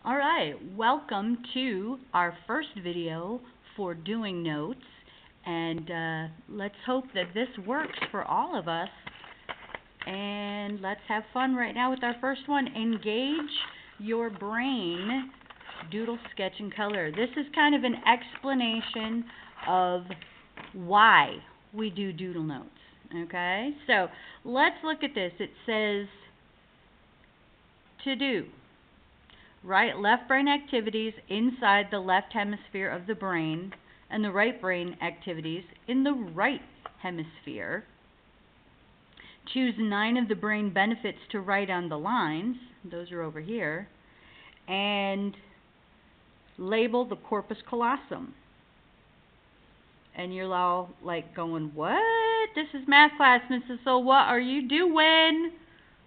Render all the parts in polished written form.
Alright, welcome to our first video for doing notes, and let's hope that this works for all of us, and let's have fun right now with our first one. Engage your brain, doodle, sketch, and color. This is kind of an explanation of why we do doodle notes, okay? So let's look at this. It says to do. Right, left brain activities inside the left hemisphere of the brain, and the right brain activities in the right hemisphere. Choose 9 of the brain benefits to write on the lines. Those are over here. And label the corpus callosum. And you're all like going, what? This is math class, Mrs. So what are you doing?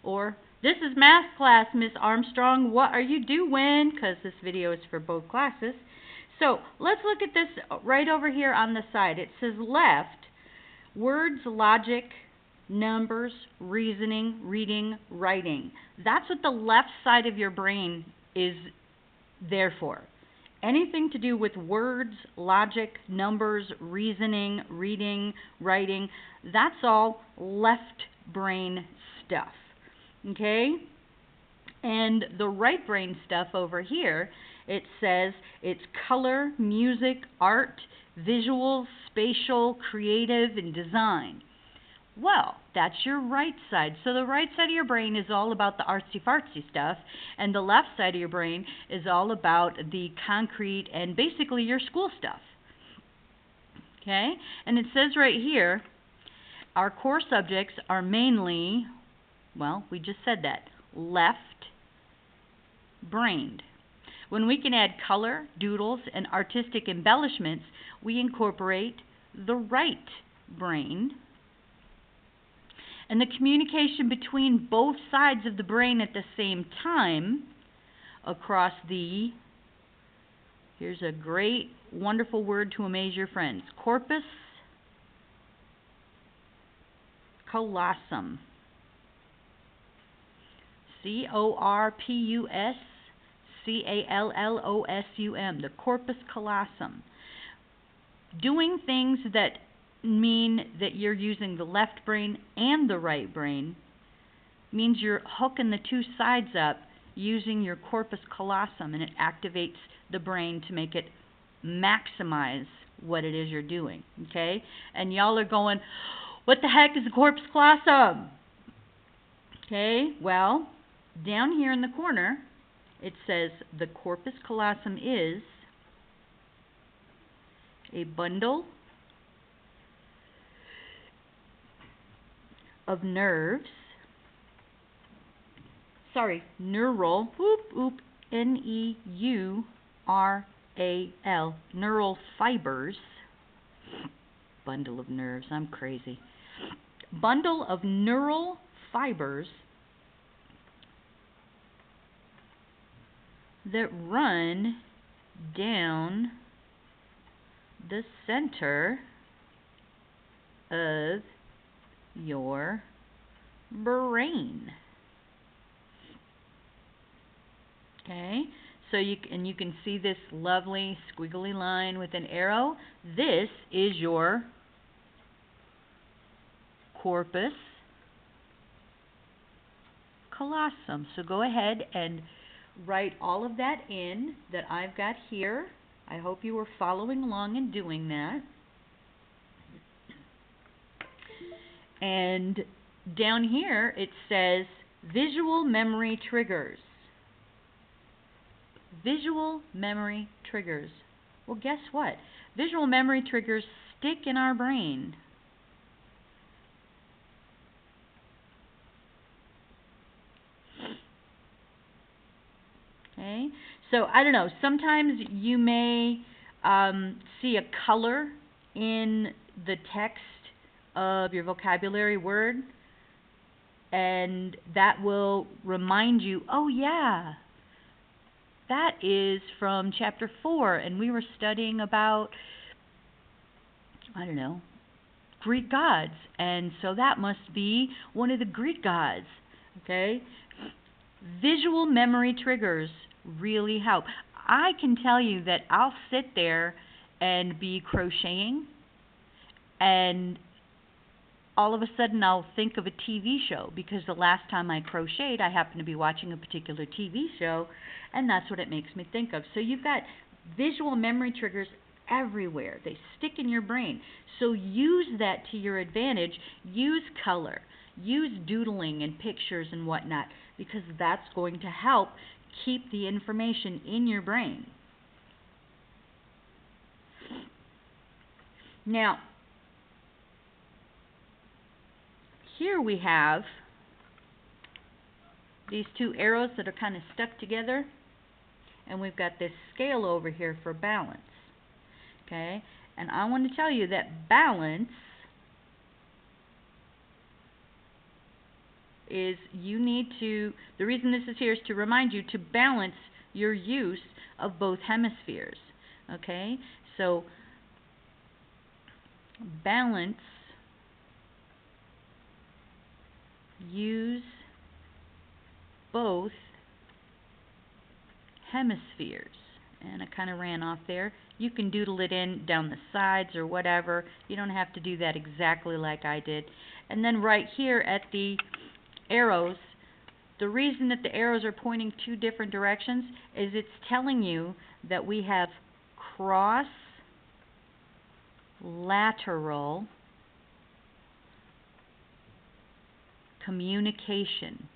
Or, this is math class, Miss Armstrong. What are you doing? Because this video is for both classes. So let's look at this right over here on the side. It says left, words, logic, numbers, reasoning, reading, writing. That's what the left side of your brain is there for. Anything to do with words, logic, numbers, reasoning, reading, writing, that's all left brain stuff. Okay, and the right brain stuff over here, it says it's color, music, art, visual, spatial, creative, and design. Well, that's your right side. So the right side of your brain is all about the artsy-fartsy stuff, and the left side of your brain is all about the concrete and basically your school stuff. Okay, and it says right here, our core subjects are mainly, well, we just said that, left-brained. When we can add color, doodles, and artistic embellishments, we incorporate the right brain. And the communication between both sides of the brain at the same time across the, here's a great, wonderful word to amaze your friends, corpus callosum. C-O-R-P-U-S-C-A-L-L-O-S-U-M, the corpus callosum. Doing things that mean that you're using the left brain and the right brain means you're hooking the two sides up using your corpus callosum, and it activates the brain to make it maximize what it is you're doing, okay? And y'all are going, what the heck is the corpus callosum? Okay, well, down here in the corner, it says the corpus callosum is a bundle of nerves, neural, N-E-U-R-A-L, neural fibers, bundle of nerves, I'm crazy, bundle of neural fibers that run down the center of your brain. Okay, so you can see this lovely squiggly line with an arrow. This is your corpus callosum. So go ahead and write all of that in that I've got here. I hope you were following along and doing that. And down here it says visual memory triggers. Visual memory triggers. Well, guess what? Visual memory triggers stick in our brain. Okay, so I don't know, sometimes you may see a color in the text of your vocabulary word, and that will remind you, oh yeah, that is from chapter 4, and we were studying about, I don't know, Greek gods, and so that must be one of the Greek gods. Okay, visual memory triggers really help. I can tell you that I'll sit there and be crocheting, and all of a sudden I'll think of a TV show, because the last time I crocheted, I happened to be watching a particular TV show, and that's what it makes me think of. So you've got visual memory triggers everywhere. They stick in your brain. So use that to your advantage. Use color. Use doodling and pictures and whatnot, because that's going to help keep the information in your brain. Now, here we have these two arrows that are kind of stuck together, and we've got this scale over here for balance. Okay, and I want to tell you that balance is, the reason this is here is to remind you to balance your use of both hemispheres. Okay, so balance, use both hemispheres. And I kind of ran off there. You can doodle it in down the sides or whatever. You don't have to do that exactly like I did. And then right here at the arrows, the reason that the arrows are pointing two different directions is it's telling you that we have cross-lateral communication.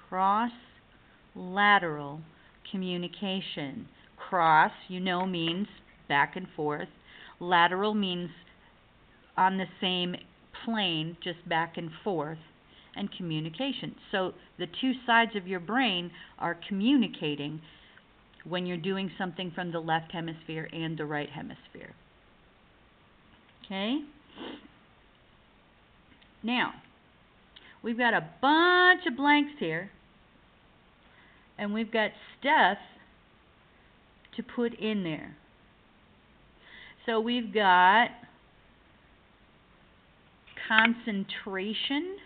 Cross-lateral communication. Cross, you know, means back and forth. Lateral means on the same plane, just back and forth. And communication. So the two sides of your brain are communicating when you're doing something from the left hemisphere and the right hemisphere. Okay? Now, we've got a bunch of blanks here, and we've got stuff to put in there. So we've got concentration.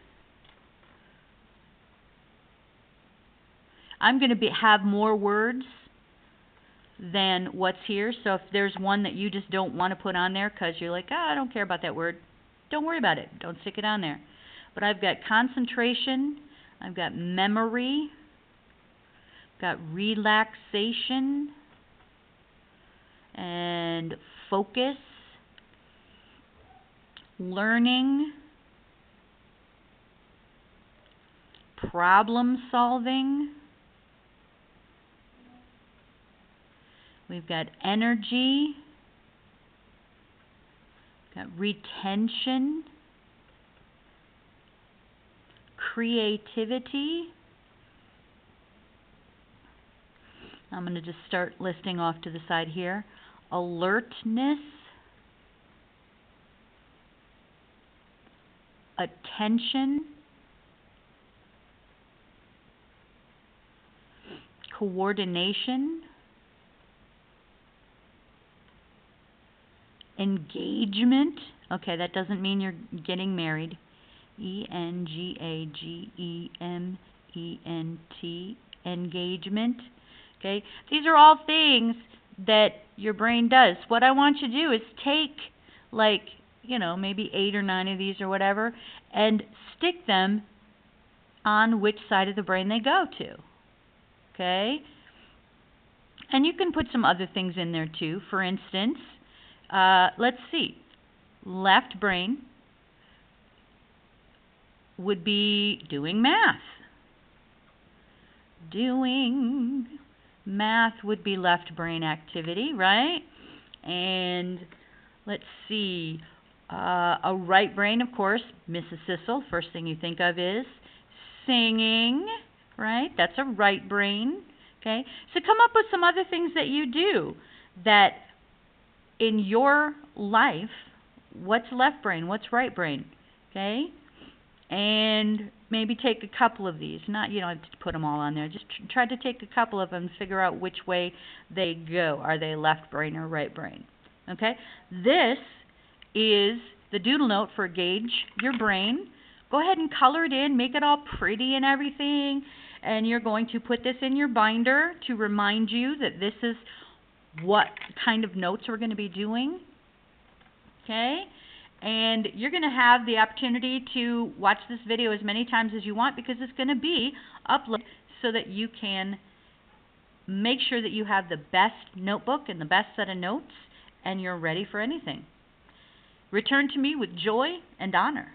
I'm going to have more words than what's here, so if there's one that you just don't want to put on there because you're like, I don't care about that word, don't worry about it. Don't stick it on there. But I've got concentration, I've got memory, got relaxation, and focus, learning, problem solving. We've got energy, got retention, creativity. I'm going to just start listing off to the side here. Alertness, attention, coordination, engagement. Okay, that doesn't mean you're getting married. E-N-G-A-G-E-M-E-N-T, engagement. Okay, these are all things that your brain does. What I want you to do is take, like, you know, maybe 8 or 9 of these or whatever, and stick them on which side of the brain they go to. Okay? And you can put some other things in there too. For instance, let's see. Left brain would be doing math. Doing math would be left brain activity, right? And let's see. A right brain, of course, Mrs. Sissel, first thing you think of is singing, right? That's a right brain, okay? So come up with some other things that you do that in your life, what's left brain, what's right brain, okay? And maybe take a couple of these. Not, you don't have to put them all on there. Just try to take a couple of them and figure out which way they go. Are they left brain or right brain? Okay? This is the doodle note for Gauge Your Brain. Go ahead and color it in. Make it all pretty and everything. and you're going to put this in your binder to remind you that this is what kind of notes we're going to be doing. Okay? And you're going to have the opportunity to watch this video as many times as you want, because it's going to be uploaded so that you can make sure that you have the best notebook and the best set of notes, and you're ready for anything. Return to me with joy and honor.